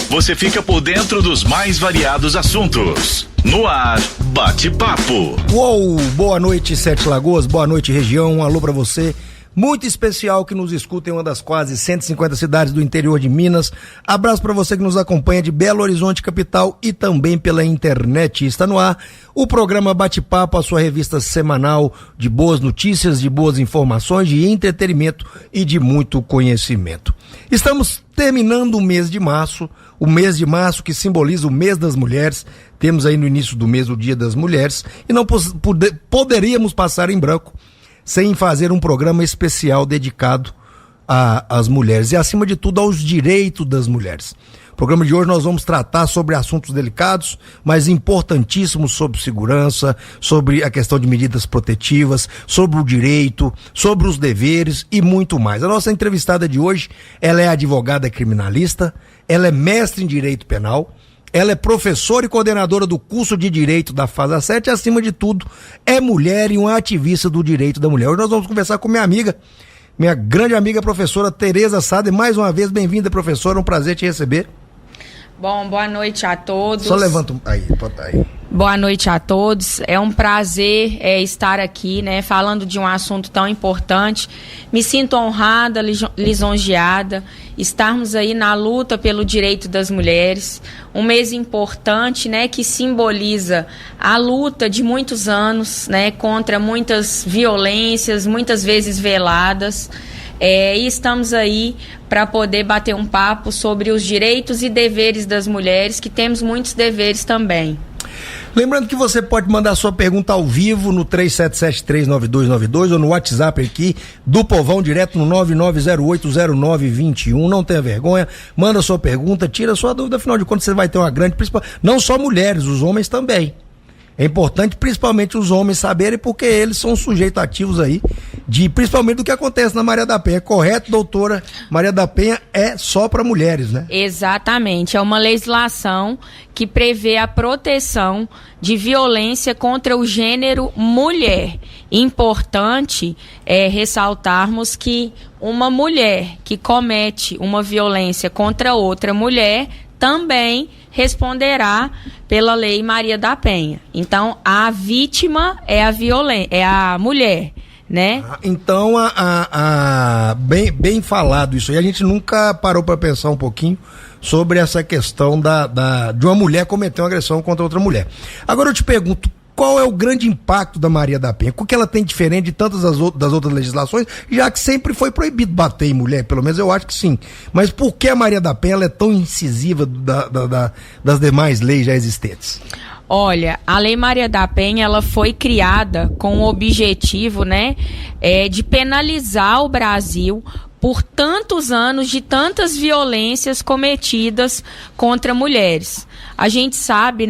você fica por dentro dos mais variados assuntos. No ar, Bate-Papo. Uou, boa noite, Sete Lagoas, boa noite, região, um alô pra você. Muito especial que nos escuta em uma das quase 150 cidades do interior de Minas. Abraço para você que nos acompanha de Belo Horizonte, capital, e também pela internet. Está no ar o programa Bate-Papo, a sua revista semanal de boas notícias, de boas informações, de entretenimento e de muito conhecimento. Estamos terminando o mês de março que simboliza o mês das mulheres. Temos aí no início do mês o Dia das Mulheres e não poderíamos passar em branco sem fazer um programa especial dedicado às mulheres e, acima de tudo, aos direitos das mulheres. No programa de hoje nós vamos tratar sobre assuntos delicados, mas importantíssimos, sobre segurança, sobre a questão de medidas protetivas, sobre o direito, sobre os deveres e muito mais. A nossa entrevistada de hoje, ela é advogada criminalista, ela é mestre em Direito Penal, ela é professora e coordenadora do curso de Direito da FASA 7 e, acima de tudo, é mulher e uma ativista do direito da mulher. Hoje nós vamos conversar com minha grande amiga, professora Tereza Sader. Mais uma vez, bem-vinda, professora, um prazer te receber. Bom, boa noite a todos. Só levanta aí, bota aí. Boa noite a todos. É um prazer estar aqui, falando de um assunto tão importante. Me sinto honrada, lisonjeada, estarmos aí na luta pelo direito das mulheres. Um mês importante, que simboliza a luta de muitos anos, contra muitas violências, muitas vezes veladas. E estamos aí para poder bater um papo sobre os direitos e deveres das mulheres, que temos muitos deveres também. Lembrando que você pode mandar sua pergunta ao vivo no 37739292 ou no WhatsApp aqui do Povão, direto no 99080921. Não tenha vergonha, manda sua pergunta, tira sua dúvida, afinal de contas você vai ter uma grande, não só mulheres, os homens também. É importante, principalmente, os homens saberem, porque eles são sujeitos ativos aí, principalmente do que acontece na Maria da Penha. É correto, doutora? Maria da Penha é só para mulheres, né? Exatamente. É uma legislação que prevê a proteção de violência contra o gênero mulher. Importante ressaltarmos que uma mulher que comete uma violência contra outra mulher também responderá pela Lei Maria da Penha. Então, a vítima é a mulher, né? Então, bem falado isso aí. A gente nunca parou para pensar um pouquinho sobre essa questão de uma mulher cometer uma agressão contra outra mulher. Agora eu te pergunto, qual é o grande impacto da Maria da Penha? O que ela tem diferente de tantas das outras legislações, já que sempre foi proibido bater em mulher? Pelo menos eu acho que sim. Mas por que a Maria da Penha ela é tão incisiva das demais leis já existentes? Olha, a Lei Maria da Penha, ela foi criada com o objetivo, de penalizar o Brasil por tantos anos de tantas violências cometidas contra mulheres. A gente sabe,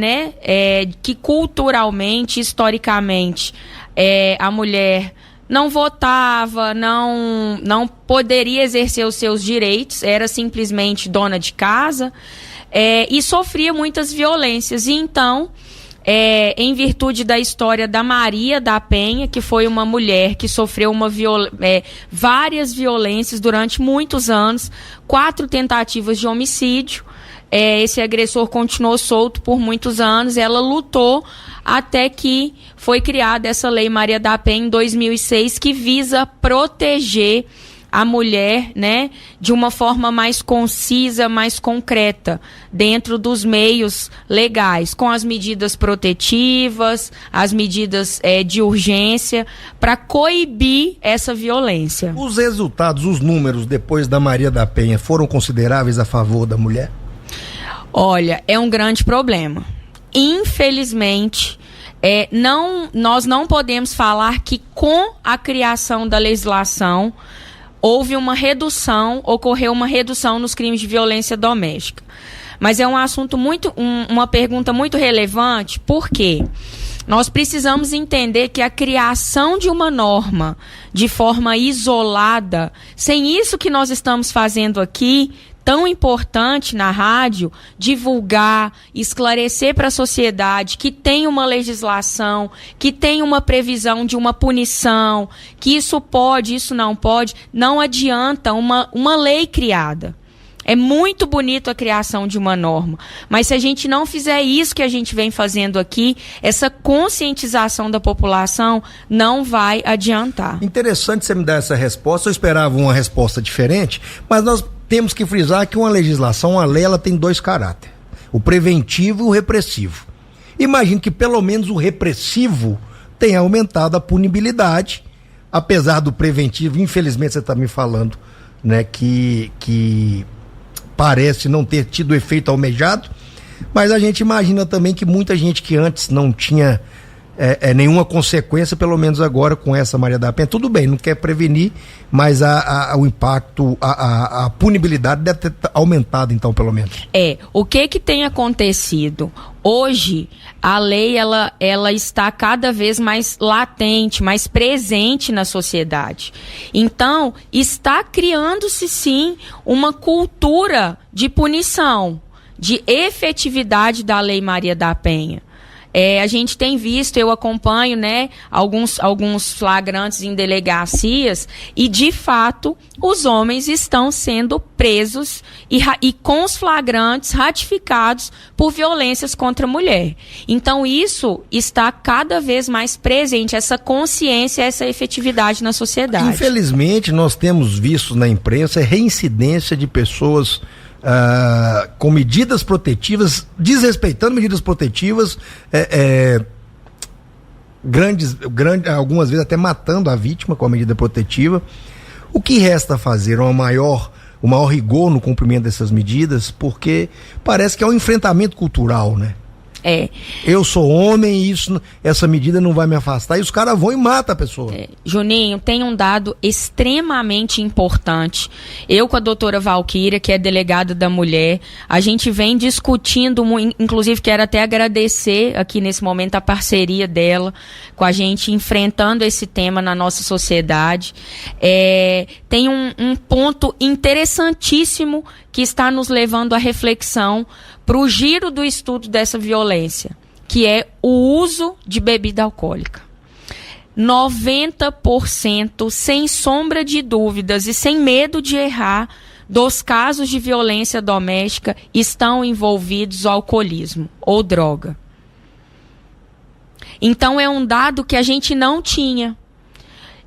que culturalmente, historicamente, a mulher não votava, não poderia exercer os seus direitos, era simplesmente dona de casa, e sofria muitas violências. E então, em virtude da história da Maria da Penha, que foi uma mulher que sofreu várias violências durante muitos anos, 4 tentativas de homicídio. Esse agressor continuou solto por muitos anos, ela lutou até que foi criada essa Lei Maria da Penha em 2006, que visa proteger a mulher, de uma forma mais concisa, mais concreta, dentro dos meios legais, com as medidas protetivas, as medidas de urgência, para coibir essa violência. Os resultados, os números depois da Maria da Penha foram consideráveis a favor da mulher? Olha, é um grande problema. Infelizmente, nós não podemos falar que com a criação da legislação ocorreu uma redução nos crimes de violência doméstica. Mas é um assunto uma pergunta muito relevante, porque nós precisamos entender que a criação de uma norma de forma isolada, sem isso que nós estamos fazendo aqui, tão importante na rádio, divulgar, esclarecer para a sociedade que tem uma legislação, que tem uma previsão de uma punição, que isso pode, isso não pode, não adianta uma lei criada. É muito bonito a criação de uma norma, mas se a gente não fizer isso que a gente vem fazendo aqui, essa conscientização da população não vai adiantar. Interessante você me dar essa resposta, eu esperava uma resposta diferente, mas nós temos que frisar que uma legislação, uma lei, ela tem dois caráteres, o preventivo e o repressivo. Imagino que pelo menos o repressivo tenha aumentado a punibilidade, apesar do preventivo, infelizmente você está me falando, né, que parece não ter tido o efeito almejado, mas a gente imagina também que muita gente que antes não tinha nenhuma consequência, pelo menos agora com essa Maria da Penha, tudo bem, não quer prevenir, mas o impacto, a punibilidade deve ter aumentado então, pelo menos. O que tem acontecido? Hoje, a lei, ela está cada vez mais latente, mais presente na sociedade. Então, está criando-se sim uma cultura de punição, de efetividade da Lei Maria da Penha. A gente tem visto, eu acompanho, né, alguns flagrantes em delegacias e, de fato, os homens estão sendo presos e com os flagrantes ratificados por violências contra a mulher. Então, isso está cada vez mais presente, essa consciência, essa efetividade na sociedade. Infelizmente, nós temos visto na imprensa reincidência de pessoas com medidas protetivas, desrespeitando medidas protetivas, algumas vezes até matando a vítima com a medida protetiva. O que resta fazer? O maior rigor no cumprimento dessas medidas, porque parece que é um enfrentamento cultural, né? Eu sou homem e essa medida não vai me afastar, e os caras vão e matam a pessoa. Juninho, tem um dado extremamente importante. Eu com a doutora Valquíria, que é delegada da mulher, a gente vem discutindo, inclusive quero até agradecer aqui nesse momento a parceria dela com a gente, enfrentando esse tema na nossa sociedade. Tem um ponto interessantíssimo que está nos levando à reflexão para o giro do estudo dessa violência, que é o uso de bebida alcoólica. 90%, sem sombra de dúvidas e sem medo de errar, dos casos de violência doméstica estão envolvidos o alcoolismo ou droga. Então é um dado que a gente não tinha.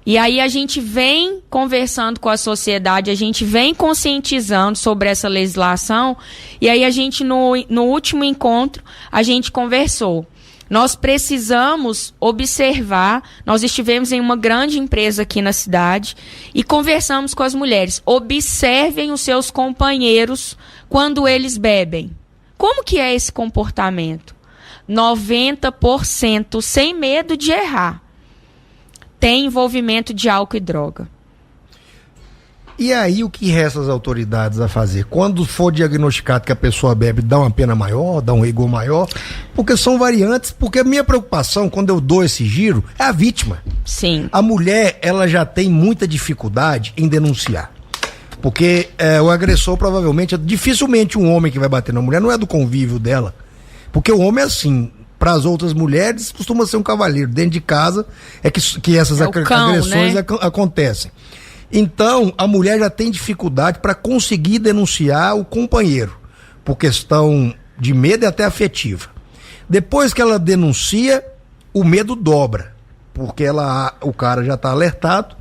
E aí a gente vem conversando com a sociedade, a gente vem conscientizando sobre essa legislação, e aí a gente, no último encontro, a gente conversou. Nós precisamos observar, nós estivemos em uma grande empresa aqui na cidade e conversamos com as mulheres. Observem os seus companheiros quando eles bebem. Como que é esse comportamento? 90%, sem medo de errar, tem envolvimento de álcool e droga. E aí o que resta às autoridades a fazer? Quando for diagnosticado que a pessoa bebe, dá uma pena maior, dá um rigor maior? Porque são variantes, porque a minha preocupação quando eu dou esse giro é a vítima. Sim. A mulher, ela já tem muita dificuldade em denunciar. Porque o agressor provavelmente, dificilmente um homem que vai bater na mulher não é do convívio dela. Porque o homem é assim, para as outras mulheres costuma ser um cavalheiro. Dentro de casa é que essas agressões, né, acontecem. Então, a mulher já tem dificuldade para conseguir denunciar o companheiro, por questão de medo e até afetiva. Depois que ela denuncia, o medo dobra, porque o cara já está alertado.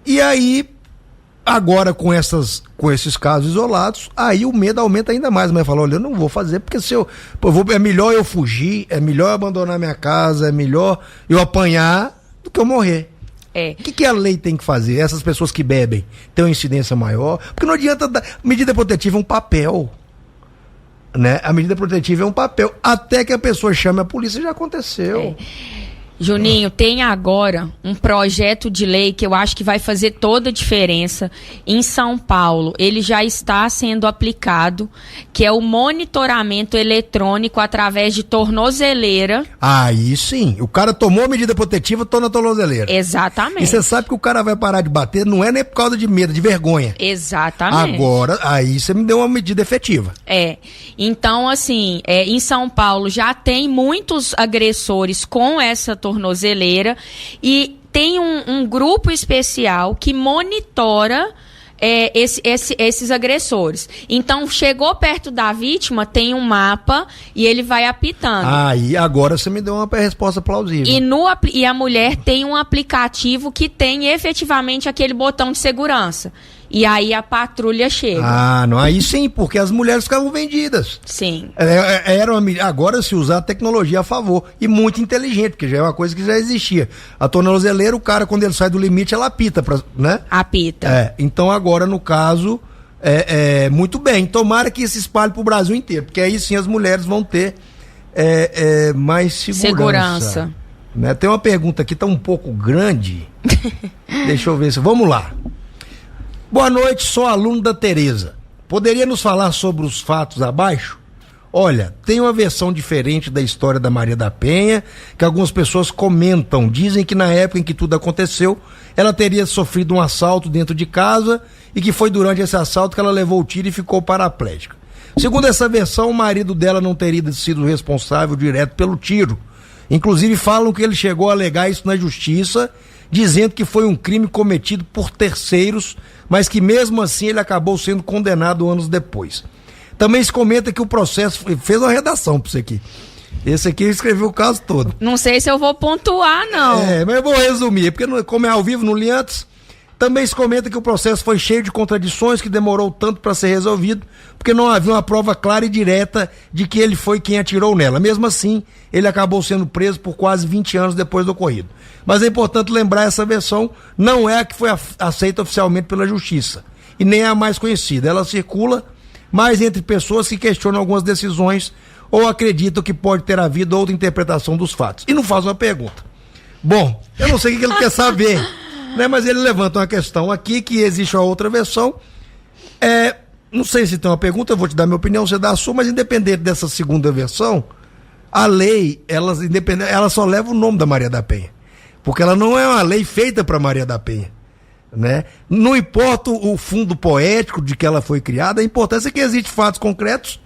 E aí, agora com esses casos isolados, aí o medo aumenta ainda mais. Mas fala, olha, eu não vou fazer, porque é melhor eu fugir, é melhor eu abandonar minha casa, é melhor eu apanhar do que eu morrer. O que a lei tem que fazer? Essas pessoas que bebem têm uma incidência maior? Porque não adianta medida protetiva é um papel, né? A medida protetiva é um papel. Até que a pessoa chame a polícia, já aconteceu. Juninho, tem agora um projeto de lei que eu acho que vai fazer toda a diferença em São Paulo. Ele já está sendo aplicado, que é o monitoramento eletrônico através de tornozeleira. Aí sim, o cara tomou a medida protetiva, tô na tornozeleira. Exatamente. E você sabe que o cara vai parar de bater, não é nem por causa de medo, de vergonha. Exatamente. Agora, aí você me deu uma medida efetiva. Então, assim, em São Paulo já tem muitos agressores com essa tornozeleira e tem um grupo especial que monitora esses agressores. Então, chegou perto da vítima, tem um mapa e ele vai apitando. E agora você me deu uma resposta plausível. E a mulher tem um aplicativo que tem efetivamente aquele botão de segurança. E aí a patrulha chega. Não, aí sim, porque as mulheres ficavam vendidas. Sim. Agora se usar a tecnologia a favor, e muito inteligente, porque já é uma coisa que já existia. A tornozeleira, o cara, quando ele sai do limite, ela apita, né? Apita. Então agora, no caso, muito bem. Tomara que se espalhe pro Brasil inteiro, porque aí sim as mulheres vão ter mais segurança. Né? Tem uma pergunta aqui, tá um pouco grande. Deixa eu ver se... Vamos lá. Boa noite, sou aluno da Tereza. Poderia nos falar sobre os fatos abaixo? Olha, tem uma versão diferente da história da Maria da Penha, que algumas pessoas comentam, dizem que na época em que tudo aconteceu, ela teria sofrido um assalto dentro de casa e que foi durante esse assalto que ela levou o tiro e ficou paraplégica. Segundo essa versão, o marido dela não teria sido responsável direto pelo tiro. Inclusive falam que ele chegou a alegar isso na justiça, dizendo que foi um crime cometido por terceiros, mas que mesmo assim ele acabou sendo condenado anos depois. Também se comenta que o processo... Fez uma redação pra você aqui. Esse aqui escreveu o caso todo. Não sei se eu vou pontuar, não. Mas eu vou resumir, porque como é ao vivo, não li antes. Também se comenta que o processo foi cheio de contradições, que demorou tanto para ser resolvido, porque não havia uma prova clara e direta de que ele foi quem atirou nela. Mesmo assim, ele acabou sendo preso por quase 20 anos depois do ocorrido. Mas é importante lembrar, essa versão não é a que foi aceita oficialmente pela justiça, e nem é a mais conhecida. Ela circula mais entre pessoas que questionam algumas decisões ou acreditam que pode ter havido outra interpretação dos fatos. E não faz uma pergunta. Bom, eu não sei o que ele quer saber, né? Mas ele levanta uma questão aqui, que existe uma outra versão. Não sei se tem uma pergunta, eu vou te dar minha opinião, você dá a sua, mas independente dessa segunda versão, a lei, ela só leva o nome da Maria da Penha, porque ela não é uma lei feita para Maria da Penha, né? Não importa o fundo poético de que ela foi criada, a importância é que existem fatos concretos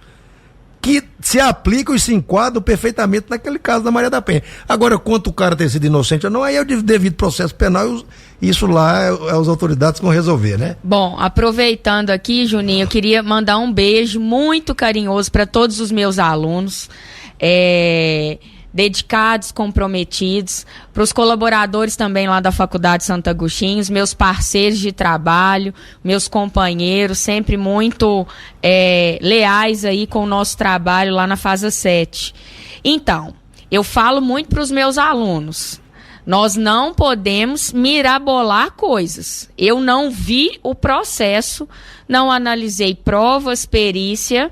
que se aplicam e se enquadram perfeitamente naquele caso da Maria da Penha. Agora, quanto o cara ter sido inocente ou não, aí é o devido processo penal, isso lá as autoridades vão resolver, né? Bom, aproveitando aqui, Juninho, eu queria mandar um beijo muito carinhoso para todos os meus alunos, dedicados, comprometidos, para os colaboradores também lá da Faculdade Santo Agostinho, os meus parceiros de trabalho, meus companheiros, sempre muito leais aí com o nosso trabalho lá na Fase 7. Então, eu falo muito para os meus alunos, nós não podemos mirabolar coisas. Eu não vi o processo, não analisei provas, perícia,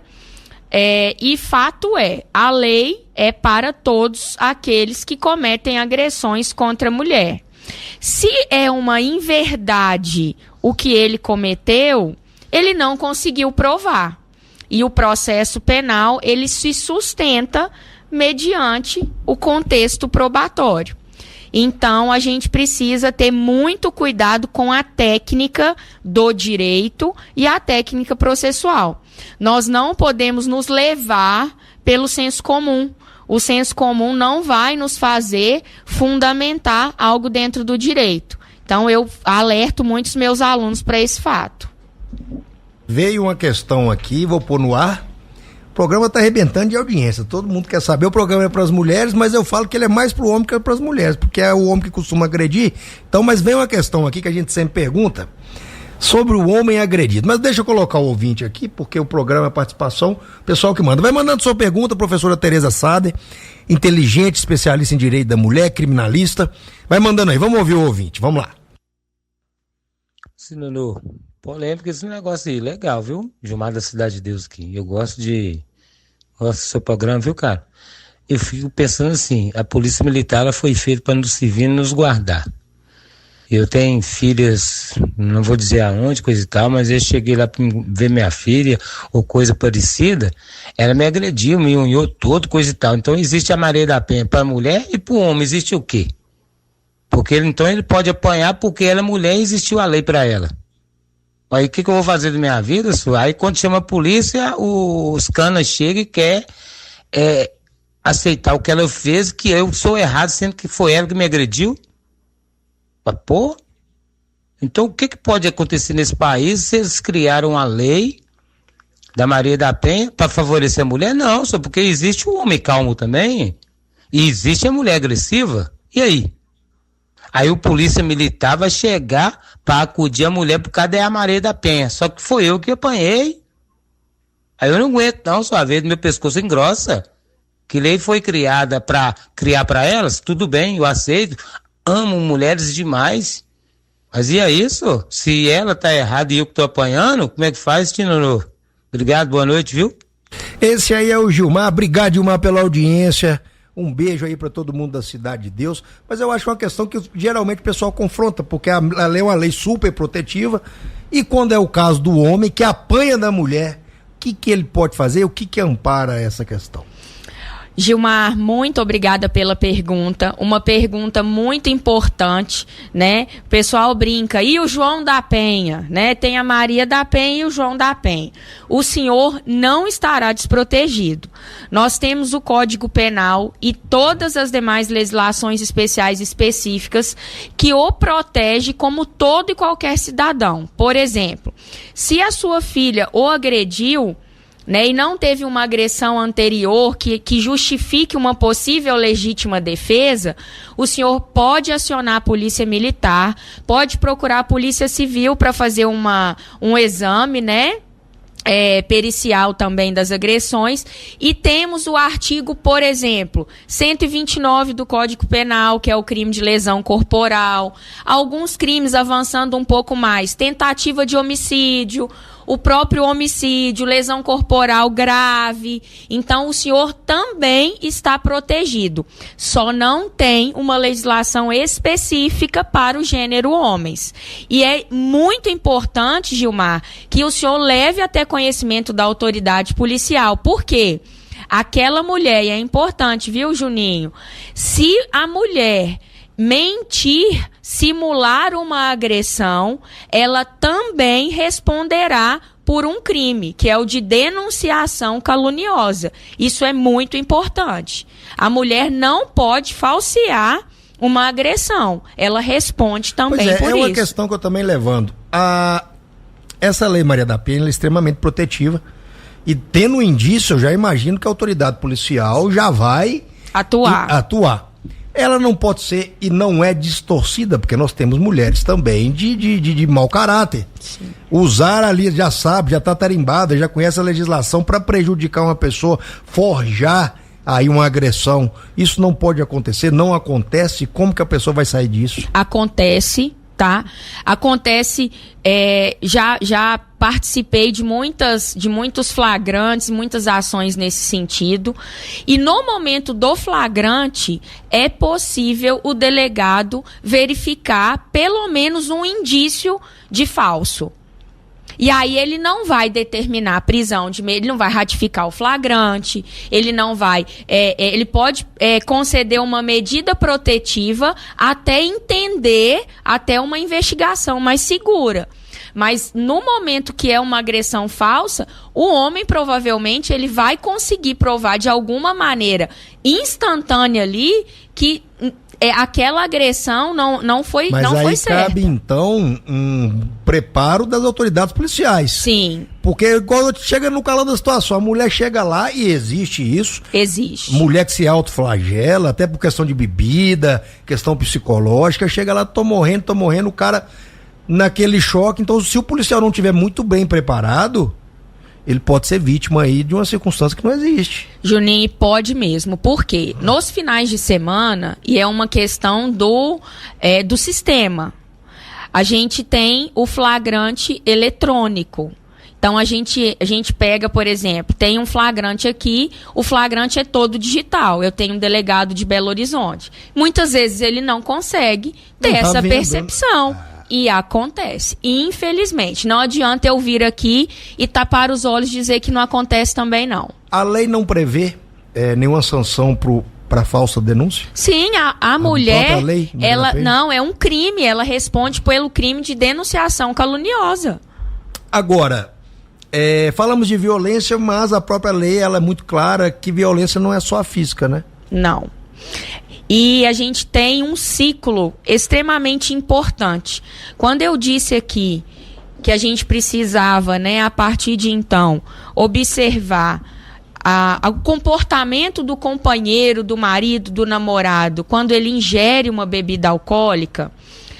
e fato a lei é para todos aqueles que cometem agressões contra a mulher. Se é uma inverdade o que ele cometeu, ele não conseguiu provar. E o processo penal, ele se sustenta mediante o contexto probatório. Então, a gente precisa ter muito cuidado com a técnica do direito e a técnica processual. Nós não podemos nos levar pelo senso comum. O senso comum não vai nos fazer fundamentar algo dentro do direito. Então, eu alerto muitos meus alunos para esse fato. Veio uma questão aqui, vou pôr no ar. O programa está arrebentando de audiência, todo mundo quer saber. O programa é para as mulheres, mas eu falo que ele é mais para o homem que para as mulheres, porque é o homem que costuma agredir. Então, mas vem uma questão aqui que a gente sempre pergunta sobre o homem agredido. Mas deixa eu colocar o ouvinte aqui, porque o programa é participação, pessoal que manda. Vai mandando sua pergunta, professora Tereza Sader, inteligente, especialista em direito da mulher, criminalista. Vai mandando aí, vamos ouvir o ouvinte, vamos lá. Sinonu, polêmica esse negócio aí, legal, viu? Gilmar da Cidade de Deus aqui. Eu gosto do seu programa, viu, cara? Eu fico pensando assim, a polícia militar ela foi feita para nos servir e nos guardar. Eu tenho filhas, não vou dizer aonde, coisa e tal, mas eu cheguei lá para ver minha filha ou coisa parecida, ela me agrediu, me unhou todo, coisa e tal. Então existe a Maria da Penha para a mulher e para o homem, existe o quê? Porque então ele pode apanhar porque ela é mulher e existiu a lei para ela. Aí o que eu vou fazer da minha vida, senhor? Aí quando chama a polícia, os canas chegam e quer aceitar o que ela fez, que eu sou errado, sendo que foi ela que me agrediu. Pô, Então, o que pode acontecer nesse país se eles criaram uma lei da Maria da Penha para favorecer a mulher? Não, só porque existe o homem calmo também e existe a mulher agressiva. E aí? Aí o polícia militar vai chegar para acudir a mulher por causa da Maria da Penha. Só que foi eu que apanhei. Aí eu não aguento não, sua vez, meu pescoço engrossa. Que lei foi criada para criar para elas? Tudo bem, eu aceito. Amo mulheres demais. Mas e é isso? Se ela tá errada e eu que tô apanhando, como é que faz, Tinoro? Obrigado, boa noite, viu? Esse aí é o Gilmar. Obrigado, Gilmar, pela audiência. Um beijo aí para todo mundo da Cidade de Deus. Mas eu acho uma questão que geralmente o pessoal confronta, porque a lei é uma lei super protetiva. E quando é o caso do homem que apanha da mulher, o que ele pode fazer? O que ampara essa questão? Gilmar, muito obrigada pela pergunta, uma pergunta muito importante, né? O pessoal brinca, e o João da Penha, né? Tem a Maria da Penha e o João da Penha. O senhor não estará desprotegido. Nós temos o Código Penal e todas as demais legislações especiais específicas que o protege como todo e qualquer cidadão. Por exemplo, se a sua filha o agrediu, né, e não teve uma agressão anterior que justifique uma possível legítima defesa, o senhor pode acionar a polícia militar, pode procurar a polícia civil para fazer um exame, né, pericial também das agressões, e temos o artigo, por exemplo, 129 do Código Penal, que é o crime de lesão corporal, alguns crimes avançando um pouco mais, tentativa de homicídio, o próprio homicídio, lesão corporal grave. Então, o senhor também está protegido. Só não tem uma legislação específica para o gênero homens. E é muito importante, Gilmar, que o senhor leve até conhecimento da autoridade policial. Por quê? Aquela mulher, e é importante, viu, Juninho? Se a mulher mentir, simular uma agressão, ela também responderá por um crime, que é o de denunciação caluniosa. Isso é muito importante. A mulher não pode falsear uma agressão. Ela responde também por isso. É uma questão que eu também levando. Essa lei Maria da Penha é extremamente protetiva e tendo um indício, eu já imagino que a autoridade policial já vai atuar. Ela não pode ser e não é distorcida, porque nós temos mulheres também de mau caráter. Sim. Usar ali, já sabe, já tá tarimbada, já conhece a legislação para prejudicar uma pessoa, forjar aí uma agressão. Isso não pode acontecer, não acontece. Como que a pessoa vai sair disso? Acontece, tá? Acontece, já participei de muitos flagrantes, muitas ações nesse sentido, e no momento do flagrante é possível o delegado verificar pelo menos um indício de falso. E aí ele não vai determinar a prisão ele não vai ratificar o flagrante, ele não vai, ele pode conceder uma medida protetiva até entender, até uma investigação mais segura. Mas no momento que é uma agressão falsa, o homem provavelmente ele vai conseguir provar de alguma maneira instantânea ali que aquela agressão não foi certa. Mas aí cabe então um preparo das autoridades policiais. Sim. Porque quando chega no calor da situação, a mulher chega lá e existe isso. Existe. Mulher que se autoflagela, até por questão de bebida, questão psicológica, chega lá, tô morrendo, o cara naquele choque. Então, se o policial não tiver muito bem preparado, ele pode ser vítima aí de uma circunstância que não existe. Juninho, pode mesmo. Por quê? Nos finais de semana, e é uma questão do sistema, a gente tem o flagrante eletrônico. Então, a gente pega, por exemplo, tem um flagrante aqui, o flagrante é todo digital. Eu tenho um delegado de Belo Horizonte. Muitas vezes ele não consegue ter essa percepção. E acontece, infelizmente. Não adianta eu vir aqui e tapar os olhos e dizer que não acontece também, não. A lei não prevê nenhuma sanção para falsa denúncia? Sim, a mulher, lei, ela não, é um crime, ela responde pelo crime de denunciação caluniosa. Agora, falamos de violência, mas a própria lei ela é muito clara que violência não é só a física, né? Não. E a gente tem um ciclo extremamente importante. Quando eu disse aqui que a gente precisava, né, a partir de então, observar o comportamento do companheiro, do marido, do namorado, quando ele ingere uma bebida alcoólica,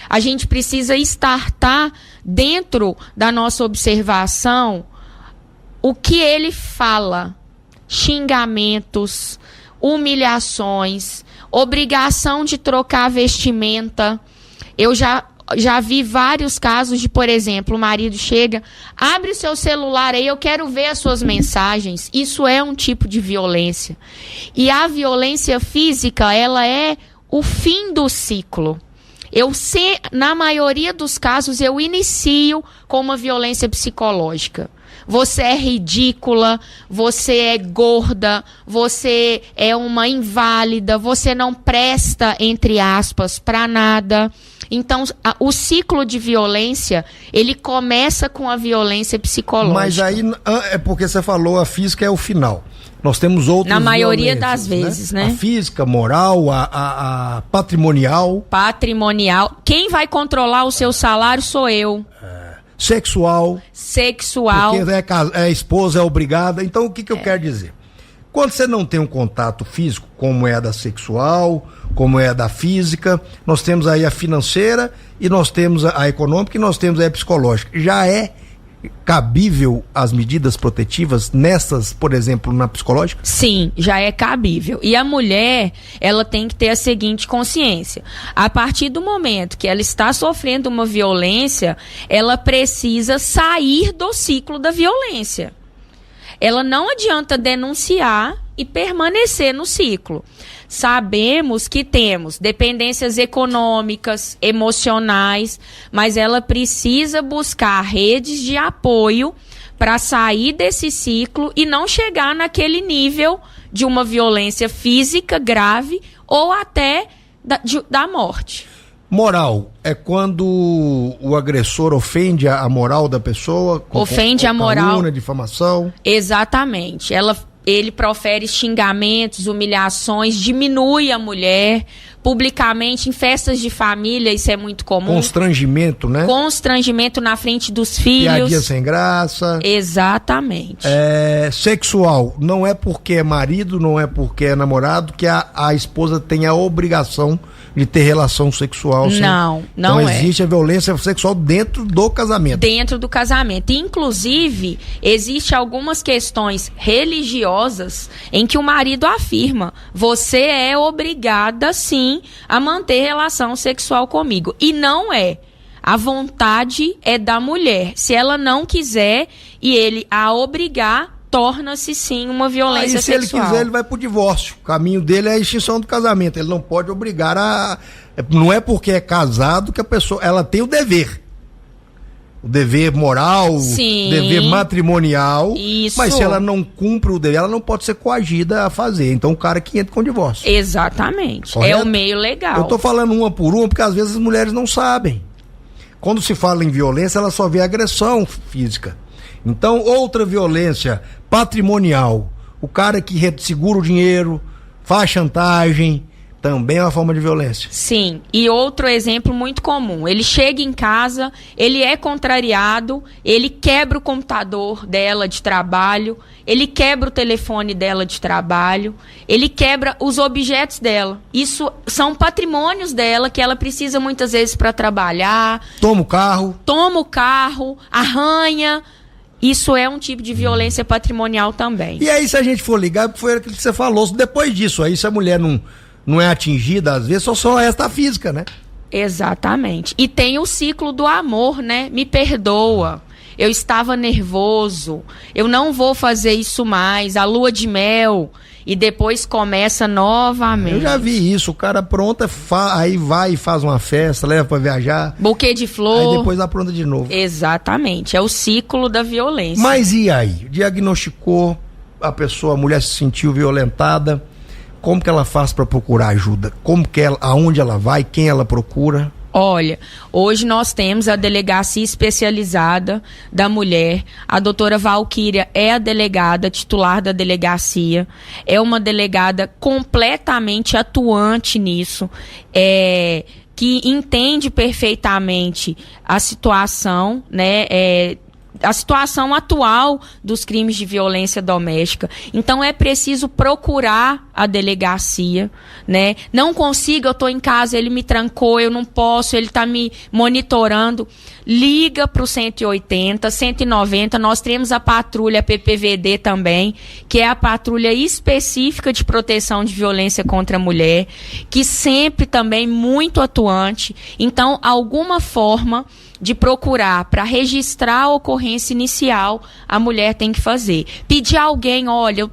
a gente precisa estartar dentro da nossa observação o que ele fala, xingamentos, humilhações, obrigação de trocar vestimenta. Eu já vi vários casos de, por exemplo, o marido chega, abre o seu celular aí, eu quero ver as suas mensagens. Isso é um tipo de violência. E a violência física, ela é o fim do ciclo. Na maioria dos casos, eu inicio com uma violência psicológica. Você é ridícula, você é gorda, você é uma inválida, você não presta, entre aspas, para nada. Então, o ciclo de violência, ele começa com a violência psicológica. Mas aí, é porque você falou, a física é o final. Nós temos outras na maioria das vezes, né? A física, moral, a patrimonial. Patrimonial. Quem vai controlar o seu salário sou eu. Sexual. Porque a esposa é obrigada. Então, o que eu quero dizer? Quando você não tem um contato físico, como é a da sexual, como é a da física, nós temos aí a financeira e nós temos a econômica e nós temos a psicológica. Já é cabível as medidas protetivas nessas, por exemplo, na psicológica? Sim, já é cabível. E a mulher, ela tem que ter a seguinte consciência. A partir do momento que ela está sofrendo uma violência, ela precisa sair do ciclo da violência. Ela não adianta denunciar e permanecer no ciclo. Sabemos que temos dependências econômicas, emocionais, mas ela precisa buscar redes de apoio para sair desse ciclo e não chegar naquele nível de uma violência física grave ou até da morte. Moral é quando o agressor ofende a moral da pessoa? Ofende a moral. Calúnia, difamação? Exatamente. Ele profere xingamentos, humilhações, diminui a mulher publicamente em festas de família, isso é muito comum. Constrangimento, né? Constrangimento na frente dos filhos. Piadinha sem graça. Exatamente. Sexual, não é porque é marido, não é porque é namorado que a esposa tem a obrigação de ter relação sexual. Não então é. Existe a violência sexual dentro do casamento. Dentro do casamento. Inclusive, existe algumas questões religiosas em que o marido afirma: você é obrigada, sim, a manter relação sexual comigo. E não é. A vontade é da mulher. Se ela não quiser e ele a obrigar, torna-se sim uma violência sexual. Se ele quiser, ele vai pro divórcio. O caminho dele é a extinção do casamento. Ele não pode obrigar a... Não é porque é casado que a pessoa... Ela tem o dever. O dever moral, sim, o dever matrimonial. Isso. Mas se ela não cumpre o dever, ela não pode ser coagida a fazer. Então o cara que entra com o divórcio. Exatamente. Correto? É o meio legal. Eu tô falando uma por uma porque às vezes as mulheres não sabem. Quando se fala em violência, ela só vê agressão física. Então, outra violência patrimonial, o cara que segura o dinheiro, faz chantagem, também é uma forma de violência. Sim, e outro exemplo muito comum, ele chega em casa, ele é contrariado, ele quebra o computador dela de trabalho, ele quebra o telefone dela de trabalho, ele quebra os objetos dela. Isso são patrimônios dela que ela precisa muitas vezes para trabalhar. Toma o carro, arranha. Isso é um tipo de violência patrimonial também. E aí, se a gente for ligar, foi aquilo que você falou, depois disso aí, se a mulher não é atingida, às vezes só resta a física, né? Exatamente. E tem o ciclo do amor, né? Me perdoa, eu estava nervoso, eu não vou fazer isso mais, a lua de mel, e depois começa novamente. Eu já vi isso, o cara apronta, aí vai e faz uma festa, leva pra viajar. Buquê de flor. Aí depois apronta de novo. Exatamente, é o ciclo da violência. Mas e aí? Diagnosticou, a mulher se sentiu violentada, como que ela faz para procurar ajuda? Aonde ela vai, quem ela procura? Olha, hoje nós temos a Delegacia Especializada da Mulher. A doutora Valquíria é a delegada titular da delegacia. É uma delegada completamente atuante nisso. Que entende perfeitamente a situação, né? A situação atual dos crimes de violência doméstica. Então é preciso procurar a delegacia, né? Não consigo, eu estou em casa, ele me trancou, eu não posso, ele está me monitorando. Liga para o 180, 190, nós temos a patrulha PPVD também, que é a patrulha específica de proteção de violência contra a mulher, que sempre também muito atuante. Então, alguma forma de procurar para registrar a ocorrência inicial, a mulher tem que fazer. Pedir a alguém, olha,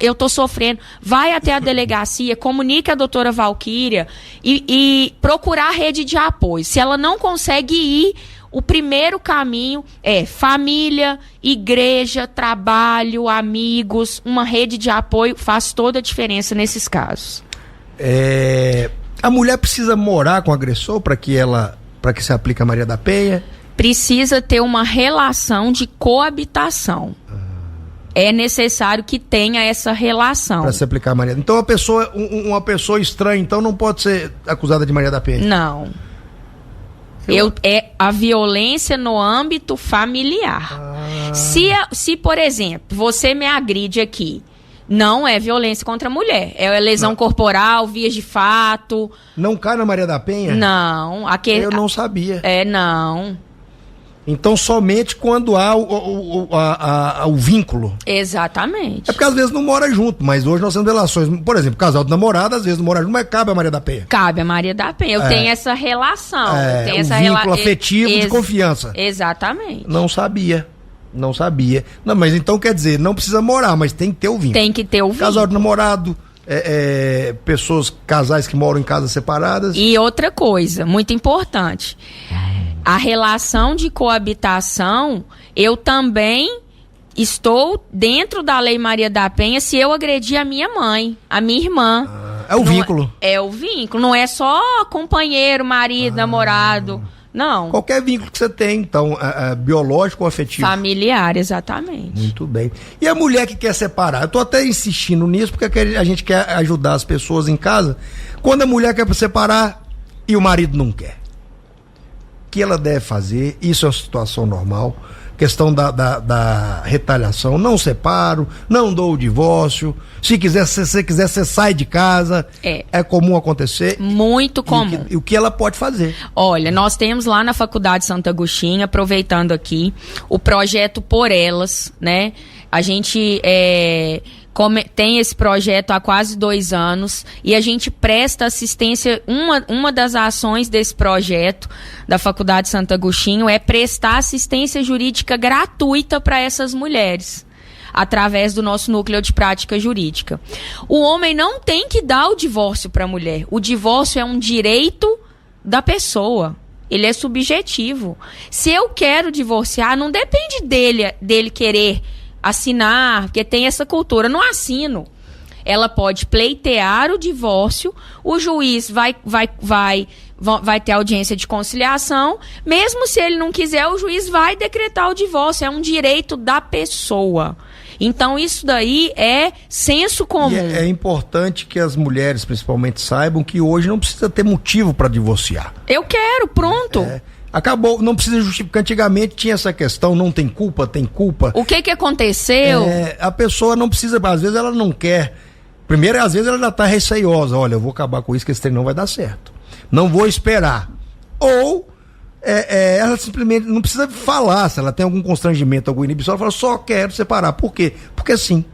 eu tô sofrendo, vai até a delegacia, comunique a doutora Valquíria e procurar a rede de apoio. Se ela não consegue ir, o primeiro caminho é família, igreja, trabalho, amigos, uma rede de apoio faz toda a diferença nesses casos. A mulher precisa morar com o agressor para que se aplique a Maria da Penha? Precisa ter uma relação de coabitação. É necessário que tenha essa relação. Para se aplicar a Maria. Então uma pessoa estranha, então não pode ser acusada de Maria da Penha? Não. É a violência no âmbito familiar. Se, por exemplo, você me agride aqui, não é violência contra a mulher. É lesão corporal, vias de fato. Não cai na Maria da Penha? Não. Eu não sabia. Não. Então somente quando há o vínculo. Exatamente. É porque às vezes não mora junto, mas hoje nós temos relações. Por exemplo, casal de namorado, às vezes não mora junto, mas cabe a Maria da Penha. Cabe a Maria da Penha. Eu tenho essa relação. Tenho essa vínculo afetivo de confiança. Exatamente. Não sabia. Não, mas então quer dizer, não precisa morar, mas tem que ter o vínculo. Tem que ter o vínculo. Casal de namorado, casais que moram em casas separadas. E outra coisa, muito importante. A relação de coabitação, eu também estou dentro da Lei Maria da Penha se eu agredir a minha mãe, a minha irmã. É o vínculo. É o vínculo, não é só companheiro, marido, namorado. Não. Qualquer vínculo que você tem, então, biológico ou afetivo. Familiar, exatamente. Muito bem. E a mulher que quer separar? Eu tô até insistindo nisso, porque a gente quer ajudar as pessoas em casa. Quando a mulher quer separar e o marido não quer, o que ela deve fazer? Isso é uma situação normal. Questão da retaliação. Não separo, não dou o divórcio. Se você quiser, você sai de casa. É comum acontecer. Muito comum. E o que ela pode fazer? Olha, nós temos lá na Faculdade Santo Agostinho, aproveitando aqui, o projeto Por Elas, né? A gente tem esse projeto há quase 2 anos e a gente presta assistência. Uma das ações desse projeto da Faculdade Santo Agostinho é prestar assistência jurídica gratuita para essas mulheres, através do nosso núcleo de prática jurídica. O homem não tem que dar o divórcio para a mulher. O divórcio é um direito da pessoa. Ele é subjetivo. Se eu quero divorciar, não depende dele querer assinar, porque tem essa cultura. Não assino. Ela pode pleitear o divórcio, o juiz vai ter audiência de conciliação, mesmo se ele não quiser, o juiz vai decretar o divórcio. É um direito da pessoa. Então isso daí é senso comum. E é importante que as mulheres principalmente saibam que hoje não precisa ter motivo para divorciar. Eu quero, pronto. Acabou, não precisa justificar. Antigamente tinha essa questão, não tem culpa, tem culpa. O que aconteceu? A pessoa não precisa, às vezes ela não quer. Primeiro, às vezes ela já está receiosa. Olha, eu vou acabar com isso, que esse trem não vai dar certo. Não vou esperar. Ou ela simplesmente não precisa falar, se ela tem algum constrangimento, alguma inibição, ela fala, só quero separar. Por quê? Porque sim.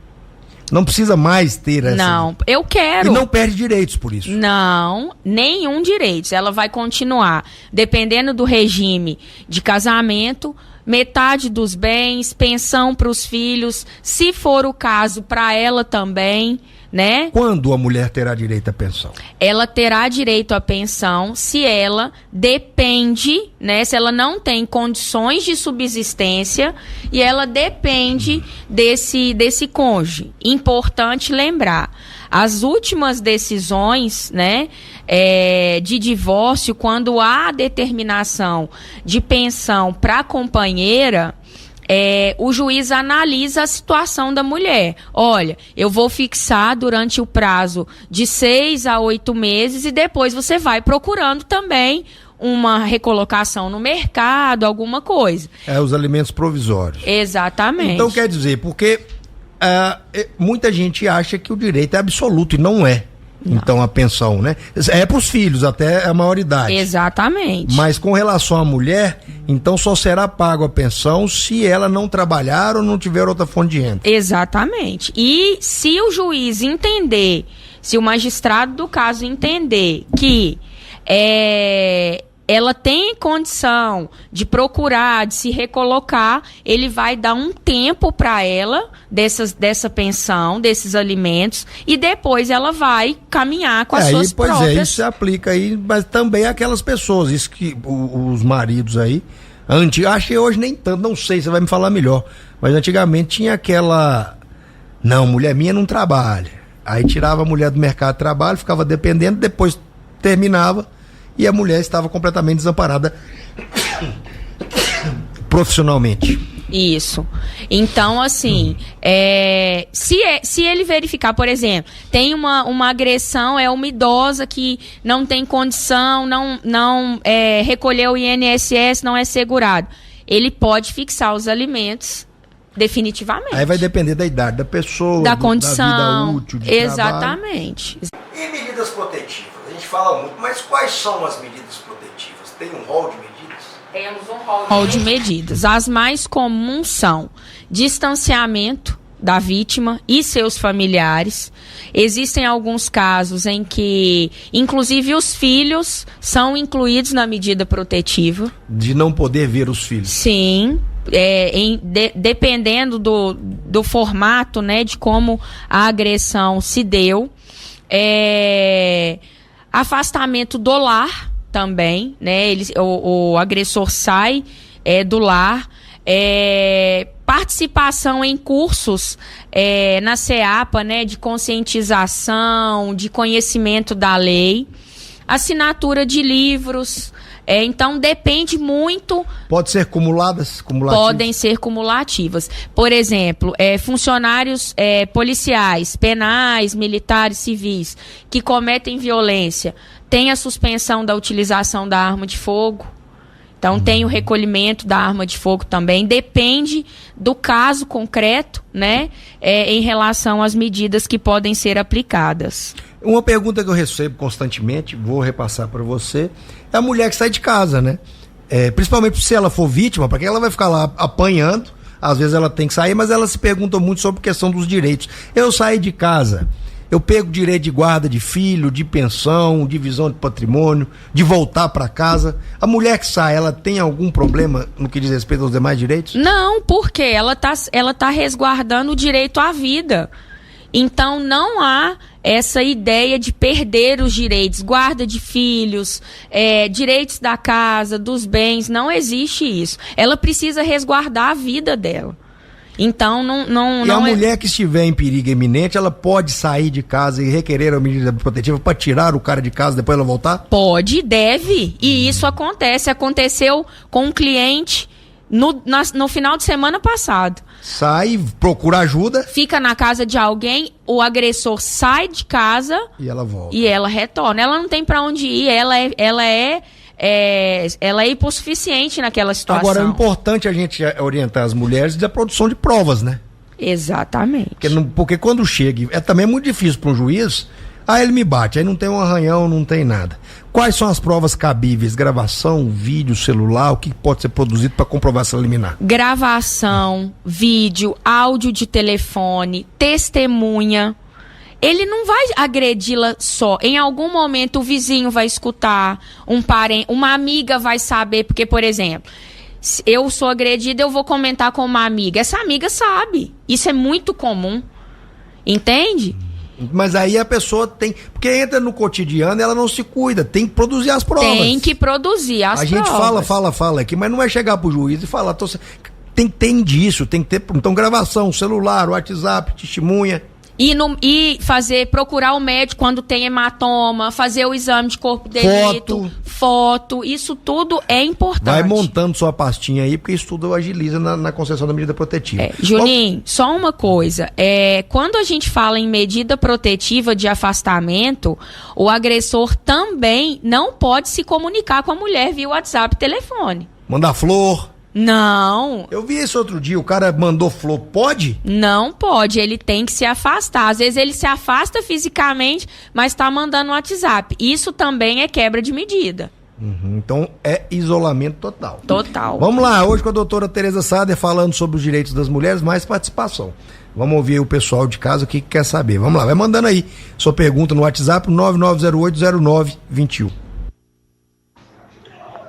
Não precisa mais ter essa... Não, eu quero. E não perde direitos por isso. Não, nenhum direito. Ela vai continuar, dependendo do regime de casamento, metade dos bens, pensão para os filhos, se for o caso, para ela também, né? Quando a mulher terá direito à pensão? Ela terá direito à pensão se ela depende, né? Se ela não tem condições de subsistência e ela depende desse cônjuge. Importante lembrar, as últimas decisões, né, de divórcio, quando há determinação de pensão para a companheira, o juiz analisa a situação da mulher. Olha, eu vou fixar durante o prazo de 6 a 8 meses e depois você vai procurando também uma recolocação no mercado, alguma coisa. Os alimentos provisórios. Exatamente. Então quer dizer, porque muita gente acha que o direito é absoluto e não é. Não. Então a pensão, né? É para os filhos até a maioridade. Exatamente. Mas com relação à mulher, então só será pago a pensão se ela não trabalhar ou não tiver outra fonte de renda. Exatamente. E se o juiz entender, se o magistrado do caso entender que ela tem condição de procurar, de se recolocar, ele vai dar um tempo para ela dessa pensão, desses alimentos, e depois ela vai caminhar com as suas próprias... Isso se aplica aí, mas também aquelas pessoas, isso que os maridos aí, acho que hoje nem tanto, não sei, você vai me falar melhor, mas antigamente tinha aquela, não, mulher minha não trabalha, aí tirava a mulher do mercado de trabalho, ficava dependendo, depois terminava, e a mulher estava completamente desamparada profissionalmente. Isso. Então, assim, se ele verificar, por exemplo, tem uma agressão, uma idosa que não tem condição, não recolheu o INSS, não é segurado, ele pode fixar os alimentos definitivamente. Aí vai depender da idade da pessoa, da condição, da vida útil de exatamente. Trabalho. E medidas protetivas? A gente fala muito, mas quais são as medidas protetivas? Tem um rol de medidas? Temos um rol de medidas. As mais comuns são distanciamento da vítima e seus familiares. Existem alguns casos em que, inclusive, os filhos são incluídos na medida protetiva. De não poder ver os filhos? Sim. Dependendo do formato, né, de como a agressão se deu. Afastamento do lar também, né? O agressor sai do lar. Participação em cursos na CEAPA, né? De conscientização, de conhecimento da lei. Assinatura de livros. Então, depende muito... Pode ser cumulativas? Podem ser cumulativas. Por exemplo, funcionários policiais, penais, militares, civis, que cometem violência, tem a suspensão da utilização da arma de fogo. Então, tem o recolhimento da arma de fogo também. Depende do caso concreto, né? Em relação às medidas que podem ser aplicadas. Uma pergunta que eu recebo constantemente, vou repassar para você, é a mulher que sai de casa, né? Principalmente se ela for vítima, para que ela vai ficar lá apanhando, às vezes ela tem que sair, mas ela se pergunta muito sobre a questão dos direitos. Eu saí de casa, eu pego direito de guarda de filho, de pensão, divisão de patrimônio, de voltar para casa. A mulher que sai, ela tem algum problema no que diz respeito aos demais direitos? Não, porque ela tá resguardando o direito à vida. Então, não há essa ideia de perder os direitos, guarda de filhos, direitos da casa, dos bens, não existe isso. Ela precisa resguardar a vida dela. Então, E a mulher que estiver em perigo iminente, ela pode sair de casa e requerer a medida protetiva para tirar o cara de casa e depois ela voltar? Pode, deve. E isso acontece. Aconteceu com um cliente no final de semana passado. Sai, procura ajuda. Fica na casa de alguém, o agressor sai de casa e ela volta. E ela retorna. Ela não tem para onde ir, ela é hipossuficiente naquela situação. Agora, é importante a gente orientar as mulheres da produção de provas, né? Exatamente. Porque quando chega, também é muito difícil para um juiz, ele me bate, aí não tem um arranhão, não tem nada. Quais são as provas cabíveis? Gravação, vídeo, celular, o que pode ser produzido para comprovar essa liminar? Gravação, vídeo, áudio de telefone, testemunha. Ele não vai agredi-la só. Em algum momento o vizinho vai escutar, um parente, uma amiga vai saber, porque, por exemplo, Se eu sou agredida, eu vou comentar com uma amiga. Essa amiga sabe. Isso é muito comum. Entende? Mas aí a pessoa tem... Porque entra no cotidiano e ela não se cuida. Tem que produzir as provas. Tem que produzir as provas. A gente fala aqui, mas não vai chegar pro juiz e falar... Tem indício, tem que ter... Então, gravação, celular, WhatsApp, testemunha... E procurar o médico quando tem hematoma, fazer o exame de corpo de delito, foto, isso tudo é importante. Vai montando sua pastinha aí, porque isso tudo agiliza na concessão da medida protetiva. Juninho, só uma coisa, quando a gente fala em medida protetiva de afastamento, o agressor também não pode se comunicar com a mulher via WhatsApp e telefone. Mandar flor... Não. Eu vi isso outro dia, o cara mandou flor, pode? Não pode, ele tem que se afastar. Às vezes ele se afasta fisicamente, mas tá mandando WhatsApp. Isso também é quebra de medida. Então é isolamento total. Total. Vamos lá, hoje com a doutora Tereza Sader falando sobre os direitos das mulheres, mais participação. Vamos ouvir o pessoal de casa o que quer saber. Vamos lá, vai mandando aí sua pergunta no WhatsApp 99080921.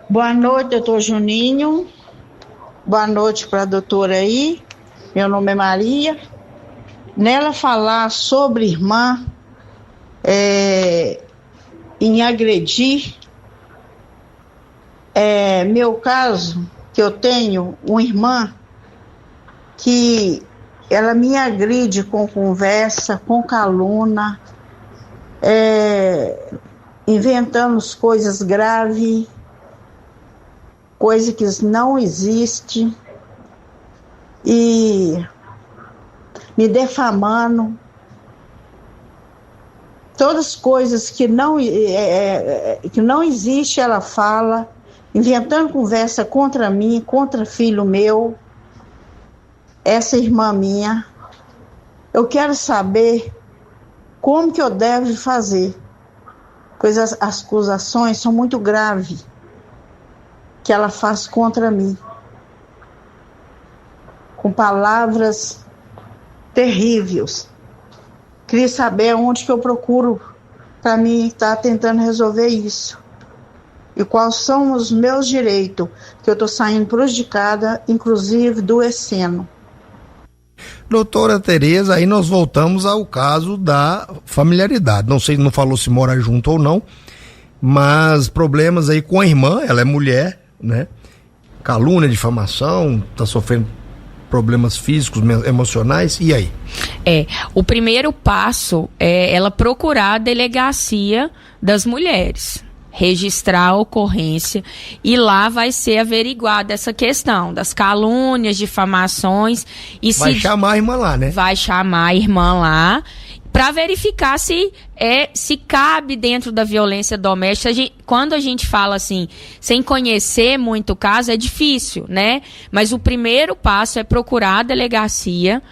Boa noite, doutor Juninho. Boa noite para a doutora aí, meu nome é Maria. Nela falar sobre irmã em agredir, meu caso, que eu tenho uma irmã que ela me agride com conversa, com calúnia, inventando coisas graves, coisa que não existe, e me defamando, todas as coisas que não existe, ela fala, inventando conversa contra mim, contra filho meu, essa irmã minha. Eu quero saber como que eu devo fazer, pois as acusações são muito graves que ela faz contra mim, com palavras terríveis. Queria saber onde que eu procuro para mim estar tentando resolver isso. E quais são os meus direitos, que eu estou saindo prejudicada, inclusive adoecendo. Doutora Tereza, aí nós voltamos ao caso da familiaridade. Não sei, não falou se mora junto ou não, mas problemas aí com a irmã, ela é mulher, né? Calúnia, difamação, tá sofrendo problemas físicos, emocionais, e aí? O primeiro passo é ela procurar a delegacia das mulheres, registrar a ocorrência, e lá vai ser averiguada essa questão das calúnias, difamações. E vai chamar a irmã lá, né? Vai chamar a irmã lá, para verificar se cabe dentro da violência doméstica. Quando a gente fala assim, sem conhecer muito o caso, é difícil, né? Mas o primeiro passo é procurar a delegacia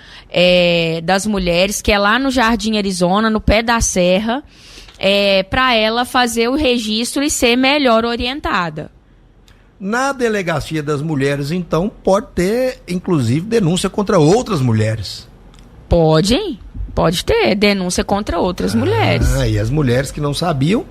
das mulheres, que é lá no Jardim Arizona, no pé da serra, para ela fazer o registro e ser melhor orientada. Na delegacia das mulheres, então, pode ter, inclusive, denúncia contra outras mulheres. Pode ter denúncia contra outras mulheres. E as mulheres que não sabiam,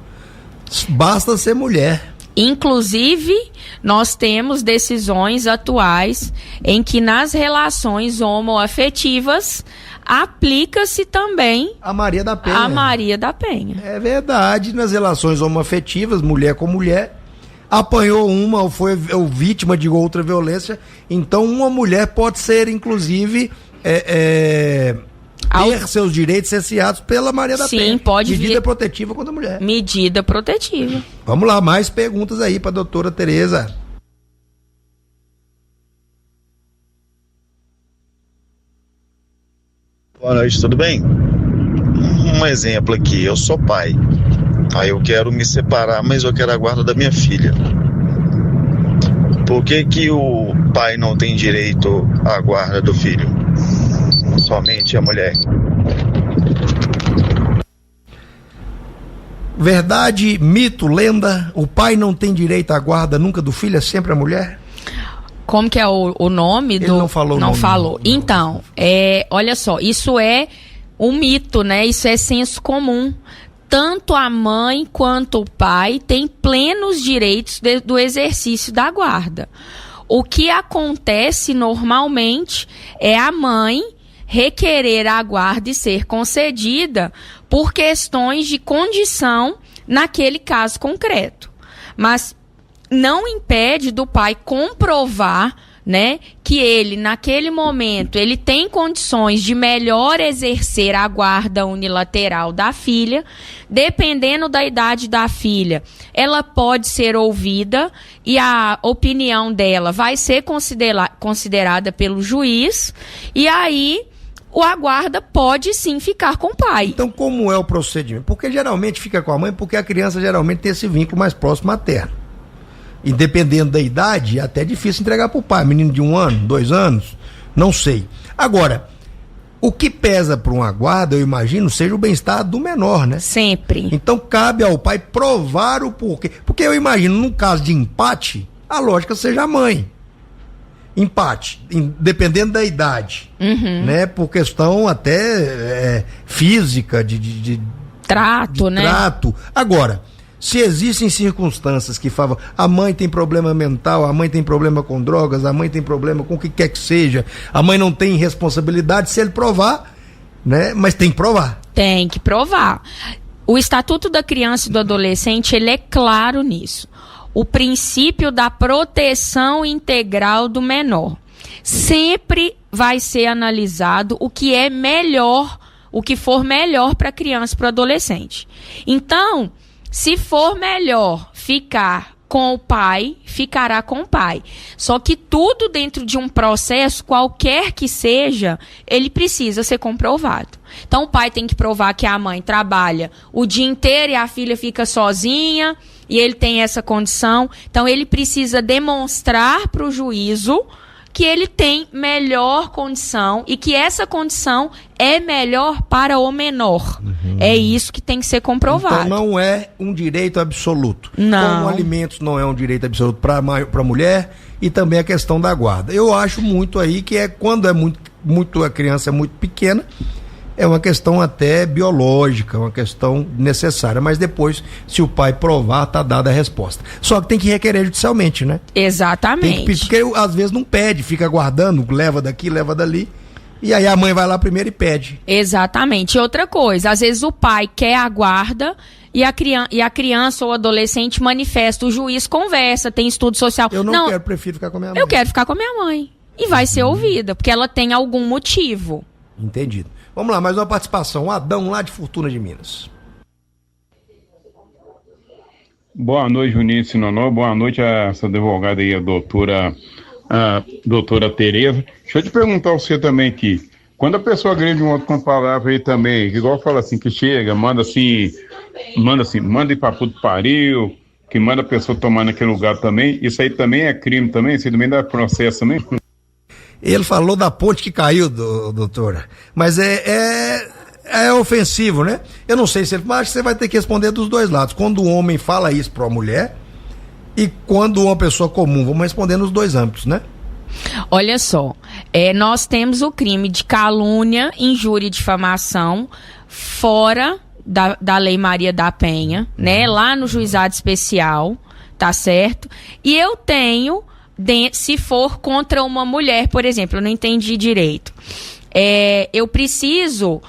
basta ser mulher. Inclusive, nós temos decisões atuais em que nas relações homoafetivas aplica-se também a Maria da Penha. A Maria da Penha. É verdade, nas relações homoafetivas, mulher com mulher, apanhou uma ou foi vítima de outra violência, então uma mulher pode ser, inclusive, ter seus direitos cerceados pela Maria da Penha. Sim, pode vir. Medida protetiva contra a mulher. Medida protetiva. Vamos lá, mais perguntas aí para a doutora Tereza. Boa noite, tudo bem? Um exemplo aqui, eu sou pai. Aí eu quero me separar, mas eu quero a guarda da minha filha. Por que o pai não tem direito à guarda do filho? Somente a mulher. Verdade, mito, lenda, o pai não tem direito à guarda nunca do filho, é sempre a mulher? Como que é o nome do... Ele não falou o nome. Não falou. Então, olha só, isso é um mito, né? Isso é senso comum. Tanto a mãe quanto o pai têm plenos direitos do exercício da guarda. O que acontece normalmente é a mãe requerer a guarda e ser concedida por questões de condição naquele caso concreto. Mas não impede do pai comprovar, né, que ele, naquele momento, ele tem condições de melhor exercer a guarda unilateral da filha. Dependendo da idade da filha, ela pode ser ouvida e a opinião dela vai ser considerada pelo juiz, e aí a guarda pode sim ficar com o pai. Então, como é o procedimento? Porque geralmente fica com a mãe, porque a criança geralmente tem esse vínculo mais próximo materno. E dependendo da idade, é até difícil entregar para o pai. Menino de 1 ano, 2 anos, não sei. Agora, o que pesa para uma guarda, eu imagino, seja o bem-estar do menor, né? Sempre. Então, cabe ao pai provar o porquê. Porque eu imagino, num caso de empate, a lógica seja a mãe. Empate, dependendo da idade, né? Por questão até física, de trato, né? Trato. Agora, se existem circunstâncias que falam, a mãe tem problema mental, a mãe tem problema com drogas, a mãe tem problema com o que quer que seja, a mãe não tem responsabilidade, se ele provar, né? Mas tem que provar. Tem que provar. O Estatuto da Criança e do Adolescente, ele é claro nisso. O princípio da proteção integral do menor. Sempre vai ser analisado o que é melhor, o que for melhor para a criança e para o adolescente. Então, se for melhor ficar com o pai, ficará com o pai. Só que tudo dentro de um processo, qualquer que seja, ele precisa ser comprovado. Então o pai tem que provar que a mãe trabalha o dia inteiro e a filha fica sozinha, e ele tem essa condição. Então ele precisa demonstrar para o juízo que ele tem melhor condição e que essa condição é melhor para o menor. É isso que tem que ser comprovado. Então não é um direito absoluto. Não. Como alimentos não é um direito absoluto para a mulher, e também a questão da guarda. Eu acho muito aí que quando a criança é muito pequena, é uma questão até biológica, uma questão necessária, mas depois, se o pai provar, tá dada a resposta. Só que tem que requerer judicialmente, né? Exatamente. Porque às vezes não pede, fica guardando, leva daqui, leva dali, e aí a mãe vai lá primeiro e pede. Exatamente. E outra coisa, às vezes o pai quer a guarda e a criança ou adolescente manifesta, o juiz conversa, tem estudo social. Eu não quero, prefiro ficar com a minha mãe. Eu quero ficar com a minha mãe. E vai ser ouvida, porque ela tem algum motivo. Entendido. Vamos lá, mais uma participação. O Adão, lá de Fortuna de Minas. Boa noite, Juninho Sinonó. Boa noite a essa advogada aí, a doutora Tereza. Deixa eu te perguntar a você também aqui. Quando a pessoa agride um outro com palavra aí também, igual fala assim, que chega, manda ir pra puto pariu, que manda a pessoa tomar naquele lugar também, isso aí também é crime também? Isso aí também dá processo também? Ele falou da ponte que caiu, doutora, mas é ofensivo, né? Eu não sei se ele, mas acho que você vai ter que responder dos dois lados. Quando um homem fala isso para uma mulher e quando uma pessoa comum, vamos responder nos dois âmbitos, né? Olha só, nós temos o crime de calúnia, injúria e difamação fora da Lei Maria da Penha, né? Lá no juizado especial, tá certo? E eu tenho, se for contra uma mulher, por exemplo, eu não entendi direito. Eu preciso,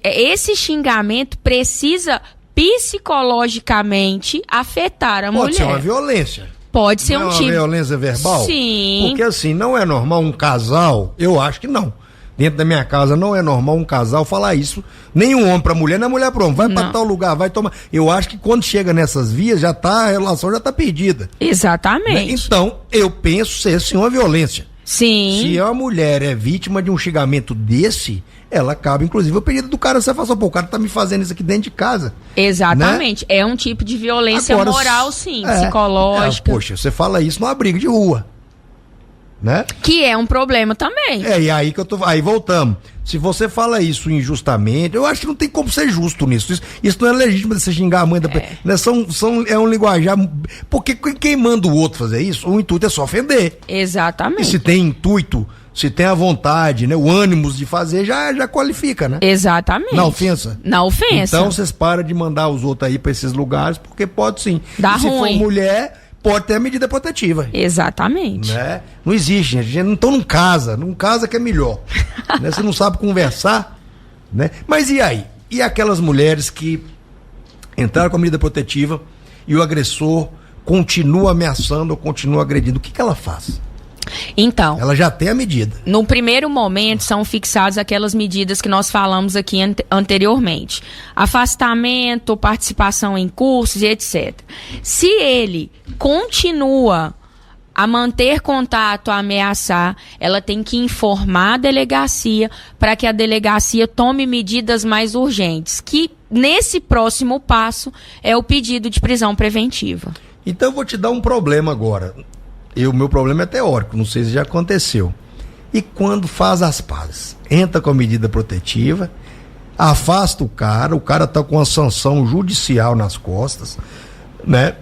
esse xingamento precisa psicologicamente afetar a mulher. Pode ser uma violência. Pode ser um tipo. Violência verbal? Sim. Porque assim, não é normal um casal, eu acho que não. Dentro da minha casa não é normal um casal falar isso, nem um homem pra mulher, nem a mulher pro homem. Vai pra tal lugar, vai tomar. Eu acho que quando chega nessas vias, a relação já tá perdida. Exatamente. Né? Então, eu penso ser sim uma violência. Sim. Se a mulher é vítima de um xingamento desse, ela cabe, inclusive, o pedido do cara. Você fala assim, pô, o cara tá me fazendo isso aqui dentro de casa. Exatamente. Né? É um tipo de violência agora, moral, sim, psicológica. Poxa, você fala isso numa briga de rua. Né? Que é um problema também. E aí que eu tô. Aí voltamos. Se você fala isso injustamente, eu acho que não tem como ser justo nisso. Isso não é legítimo de você xingar a mãe da pessoa. Né? É um linguajar. Porque quem manda o outro fazer isso, o intuito é só ofender. Exatamente. E se tem intuito, se tem a vontade, né? O ânimo de fazer, já qualifica, né? Exatamente. Na ofensa. Na ofensa. Então vocês param de mandar os outros aí pra esses lugares, porque pode sim. Dá e se ruim. for mulher, pode ter a medida protetiva. Exatamente. Né? Não existe, gente. Então não casa que é melhor. Né? Você não sabe conversar, né? Mas e aí? E aquelas mulheres que entraram com a medida protetiva e o agressor continua ameaçando ou continua agredindo? O que ela faz? Então, ela já tem a medida. No primeiro momento são fixadas aquelas medidas que nós falamos aqui anteriormente. Afastamento, participação em cursos e etc. Se ele continua a manter contato, a ameaçar, ela tem que informar a delegacia para que a delegacia tome medidas mais urgentes, que nesse próximo passo é o pedido de prisão preventiva. Então eu vou te dar um problema agora. O meu problema é teórico, não sei se já aconteceu. E quando faz as pazes? Entra com a medida protetiva, afasta o cara tá com uma sanção judicial nas costas, né?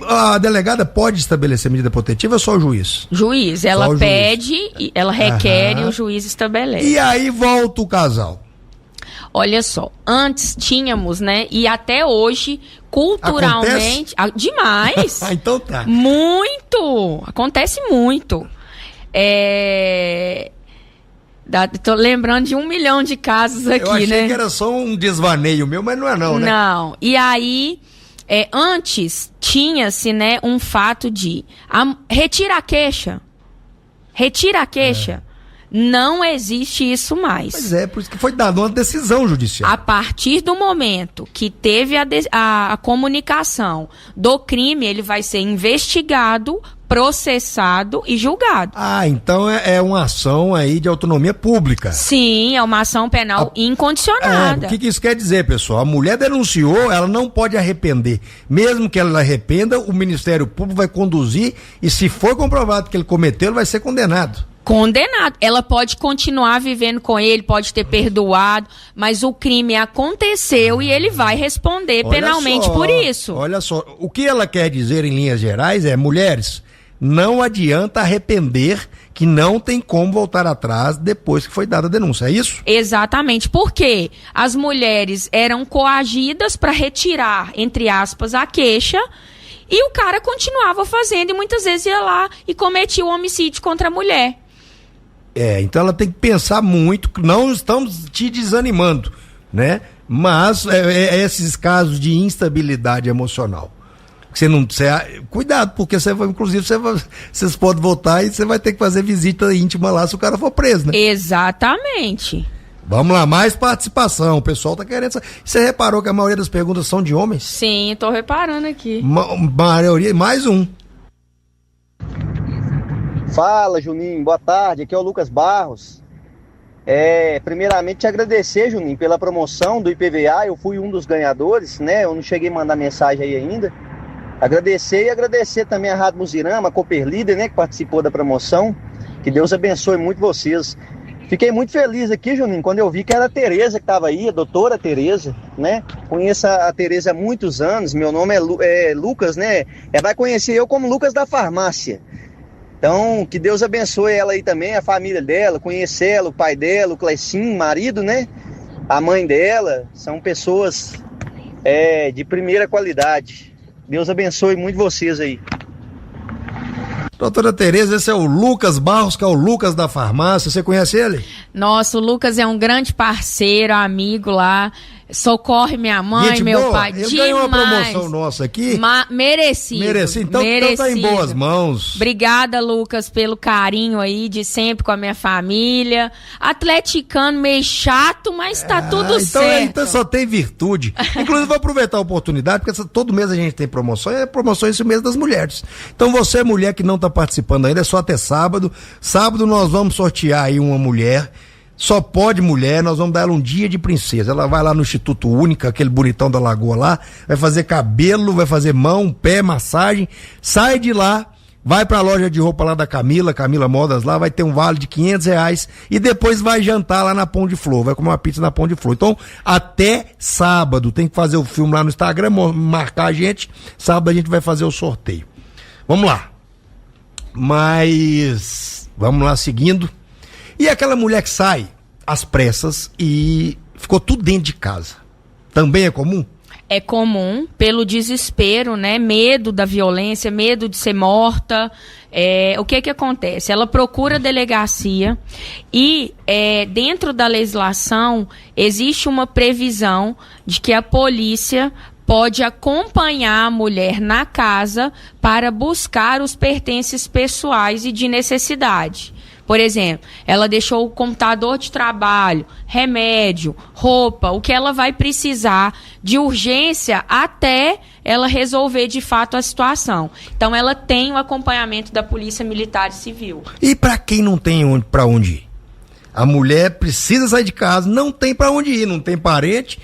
A delegada pode estabelecer medida protetiva ou só o juiz? Juiz, ela pede, ela requer e o juiz estabelece. E aí volta o casal. Olha só, antes tínhamos, né, e até hoje, culturalmente... Demais! Então tá. Muito! Acontece muito. Tô lembrando de 1 milhão de casos aqui, né? Eu achei que era só um desvaneio meu, mas não é não, né? Não. E aí, antes tinha-se, né, um fato de... retira a queixa. Retira a queixa. Não existe isso mais. Pois é, por isso que foi dada uma decisão judicial. A partir do momento que teve a comunicação do crime, ele vai ser investigado, processado e julgado. Então é uma ação aí de autonomia pública. Sim, é uma ação penal incondicionada. O que isso quer dizer, pessoal? A mulher denunciou, ela não pode arrepender. Mesmo que ela arrependa, o Ministério Público vai conduzir e se for comprovado que ele cometeu, ele vai ser condenado. Condenado. Ela pode continuar vivendo com ele, pode ter perdoado, mas o crime aconteceu e ele vai responder penalmente por isso. Olha só, o que ela quer dizer em linhas gerais é, mulheres, não adianta arrepender que não tem como voltar atrás depois que foi dada a denúncia, é isso? Exatamente, porque as mulheres eram coagidas para retirar, entre aspas, a queixa, e o cara continuava fazendo e muitas vezes ia lá e cometia o homicídio contra a mulher. Então ela tem que pensar muito, não estamos te desanimando, né? Mas esses casos de instabilidade emocional, cuidado, porque vocês podem voltar e você vai ter que fazer visita íntima lá se o cara for preso, né? Exatamente. Vamos lá, mais participação, o pessoal tá querendo saber. Você reparou que a maioria das perguntas são de homens? Sim, tô reparando aqui. Maioria, mais um. Fala, Juninho, boa tarde, aqui é o Lucas Barros. Primeiramente te agradecer, Juninho, pela promoção do IPVA, eu fui um dos ganhadores, né, eu não cheguei a mandar mensagem aí ainda. Agradecer também a Rádio Muzirama, a Cooper Líder, né, que participou da promoção, que Deus abençoe muito vocês. Fiquei muito feliz aqui, Juninho, quando eu vi que era a Tereza que estava aí, a doutora Tereza, né? Conheço a Tereza há muitos anos, meu nome é Lucas, né? Vai conhecer eu como Lucas da Farmácia. Então, que Deus abençoe ela aí também, a família dela, conhecer ela, o pai dela, o Cleicinho, marido, né? A mãe dela, são pessoas de primeira qualidade. Deus abençoe muito vocês aí. Doutora Tereza, esse é o Lucas Barros, que é o Lucas da Farmácia, você conhece ele? Nossa, o Lucas é um grande parceiro, amigo lá, socorre minha mãe, gente meu boa, pai, ele demais. Ganhou uma promoção nossa aqui. Merecido. Então tá em boas mãos. Obrigada, Lucas, pelo carinho aí de sempre com a minha família. Atleticano meio chato, mas tá tudo certo. Então só tem virtude. Inclusive, vou aproveitar a oportunidade, porque todo mês a gente tem promoção, e promoção esse mês das mulheres. Então você, mulher que não tá participando ainda, é só até sábado. Sábado nós vamos sortear aí uma mulher. Só pode mulher, nós vamos dar ela um dia de princesa. Ela vai lá no Instituto Única, aquele bonitão da Lagoa lá, vai fazer cabelo, vai fazer mão, pé, massagem, sai de lá, vai pra loja de roupa lá da Camila Modas lá, vai ter um vale de R$500 e depois vai jantar lá na Pão de Flor, vai comer uma pizza na Pão de Flor. Então, até sábado, tem que fazer o filme lá no Instagram, marcar a gente, sábado a gente vai fazer o sorteio. Vamos lá. Vamos lá, seguindo. E aquela mulher que sai às pressas e ficou tudo dentro de casa, também é comum? É comum, pelo desespero, né? Medo da violência, medo de ser morta. O que acontece? Ela procura a delegacia e dentro da legislação existe uma previsão de que a polícia pode acompanhar a mulher na casa para buscar os pertences pessoais e de necessidade. Por exemplo, ela deixou o computador de trabalho, remédio, roupa, o que ela vai precisar de urgência até ela resolver de fato a situação. Então, ela tem o acompanhamento da Polícia Militar e Civil. E para quem não tem para onde ir? A mulher precisa sair de casa, não tem para onde ir, não tem parente.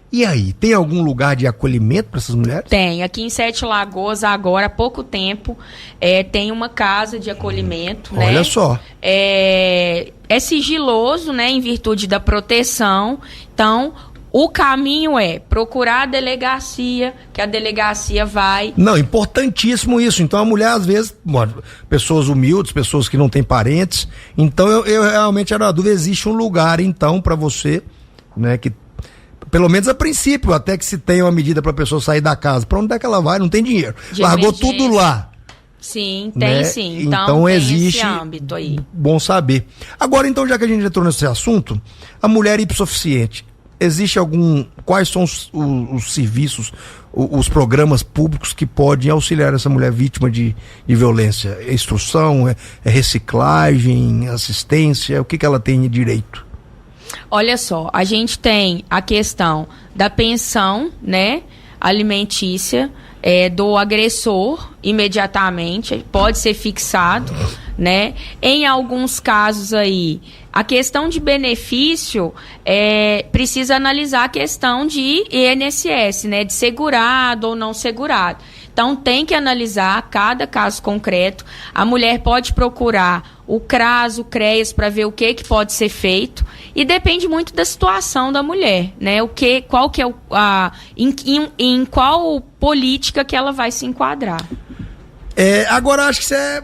E aí, tem algum lugar de acolhimento para essas mulheres? Tem. Aqui em Sete Lagoas, agora, há pouco tempo, tem uma casa de acolhimento. Olha só. É sigiloso, né, em virtude da proteção. Então, o caminho é procurar a delegacia, que a delegacia vai... Não, importantíssimo isso. Então, a mulher, às vezes, pessoas humildes, pessoas que não têm parentes. Então, eu realmente era uma dúvida. Existe um lugar, então, para você, né, que... Pelo menos a princípio, até que se tenha uma medida para a pessoa sair da casa. Para onde é que ela vai? Não tem dinheiro. Largou tudo lá. Sim, tem, né? Sim. Então tem existe esse âmbito aí. Bom saber. Agora, então, já que a gente entrou nesse assunto, a mulher hipossuficiente, existe quais são os serviços, os programas públicos que podem auxiliar essa mulher vítima de violência? É instrução, é reciclagem, assistência? O que ela tem de direito? Olha só, a gente tem a questão da pensão, né, alimentícia, do agressor imediatamente, pode ser fixado, né? Em alguns casos aí, a questão de benefício, precisa analisar a questão de INSS, né, de segurado ou não segurado. Então, tem que analisar cada caso concreto. A mulher pode procurar o CRAS, o CREAS, para ver o que pode ser feito. E depende muito da situação da mulher, né? Qual que é em qual política que ela vai se enquadrar. Agora, acho que isso é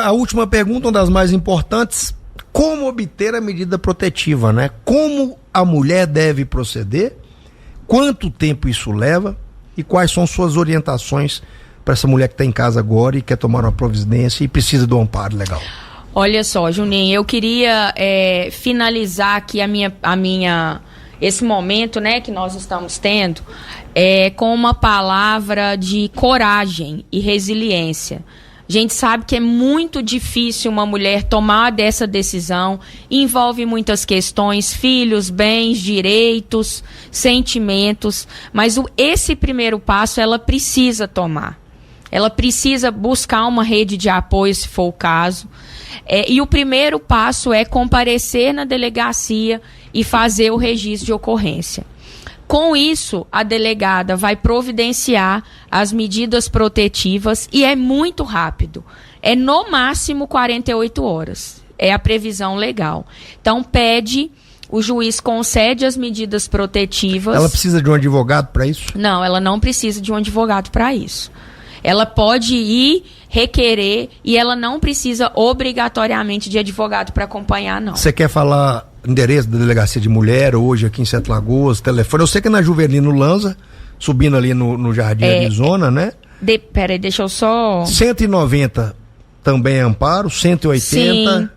a última pergunta, uma das mais importantes. Como obter a medida protetiva, né? Como a mulher deve proceder? Quanto tempo isso leva? E quais são suas orientações para essa mulher que está em casa agora e quer tomar uma providência e precisa do amparo legal? Olha só, Juninho, eu queria finalizar aqui esse momento, né, que nós estamos tendo, com uma palavra de coragem e resiliência. A gente sabe que é muito difícil uma mulher tomar dessa decisão, envolve muitas questões, filhos, bens, direitos, sentimentos, mas esse primeiro passo ela precisa tomar. Ela precisa buscar uma rede de apoio, se for o caso. E o primeiro passo é comparecer na delegacia e fazer o registro de ocorrência. Com isso, a delegada vai providenciar as medidas protetivas e é muito rápido. É no máximo 48 horas. É a previsão legal. Então, o juiz concede as medidas protetivas. Ela precisa de um advogado para isso? Não, ela não precisa de um advogado para isso. Ela pode ir requerer e ela não precisa obrigatoriamente de advogado para acompanhar, não. Você quer falar endereço da Delegacia de Mulher hoje aqui em Sete Lagoas, telefone? Eu sei que é na Juvelino Lanza, subindo ali no Jardim Arizona, né? Peraí, deixa eu só... 190 também é amparo, 180... Sim.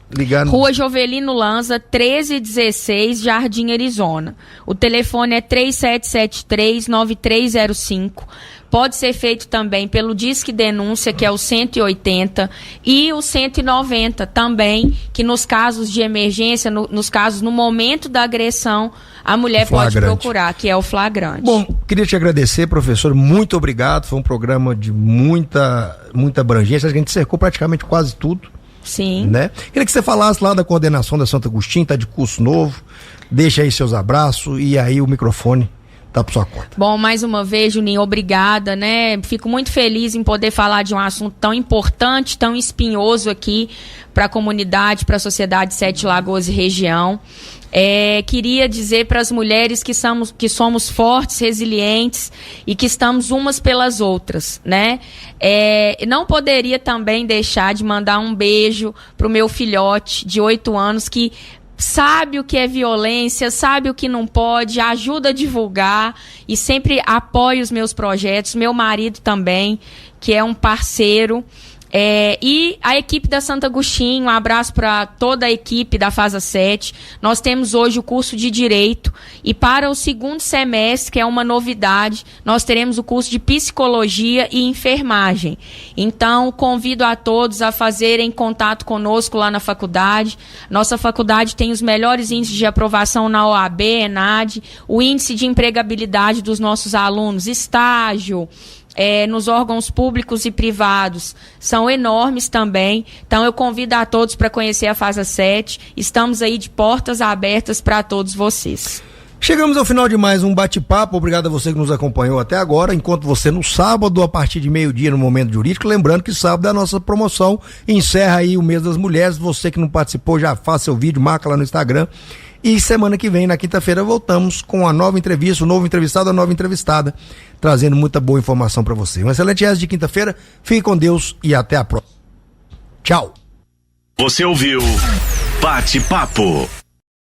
Ligar no... Rua Jovelino Lanza, 1316, Jardim Arizona. O telefone é 3773-9305. Pode ser feito também pelo Disque Denúncia, que é o 180, e o 190 também, que nos casos de emergência, nos casos, no momento da agressão, a mulher pode procurar, que é o flagrante. Bom, queria te agradecer, professor, muito obrigado. Foi um programa de muita abrangência, a gente cercou praticamente quase tudo. Sim. Né? Queria que você falasse lá da coordenação da Santo Agostinho, tá de curso novo, deixa aí seus abraços e aí o microfone tá por sua conta. Bom, mais uma vez, Juninho, obrigada, né? Fico muito feliz em poder falar de um assunto tão importante, tão espinhoso aqui para a comunidade, para a sociedade de Sete Lagoas e região. Queria dizer para as mulheres que somos fortes, resilientes e que estamos umas pelas outras, né? Não poderia também deixar de mandar um beijo pro meu filhote de 8 anos que sabe o que é violência, sabe o que não pode, ajuda a divulgar e sempre apoia os meus projetos, meu marido também, que é um parceiro. E a equipe da Santo Agostinho, um abraço para toda a equipe da Fasa 7. Nós temos hoje o curso de Direito e para o segundo semestre, que é uma novidade, nós teremos o curso de Psicologia e Enfermagem. Então, convido a todos a fazerem contato conosco lá na faculdade. Nossa faculdade tem os melhores índices de aprovação na OAB, ENAD, o índice de empregabilidade dos nossos alunos, estágio, nos órgãos públicos e privados são enormes também. Então eu convido a todos para conhecer a Fasa 7. Estamos aí de portas abertas para todos vocês. Chegamos ao final de mais um bate-papo. Obrigado a você que nos acompanhou até agora. Encontro você no sábado a partir de 12h no Momento Jurídico. Lembrando que sábado é a nossa promoção. Encerra aí o mês das mulheres. Você que não participou, já faça seu vídeo, marca lá no Instagram. E semana que vem, na quinta-feira, voltamos com a nova entrevista, o novo entrevistado, a nova entrevistada, trazendo muita boa informação para você. Um excelente resto de quinta-feira. Fique com Deus e até a próxima. Tchau. Você ouviu Bate-Papo.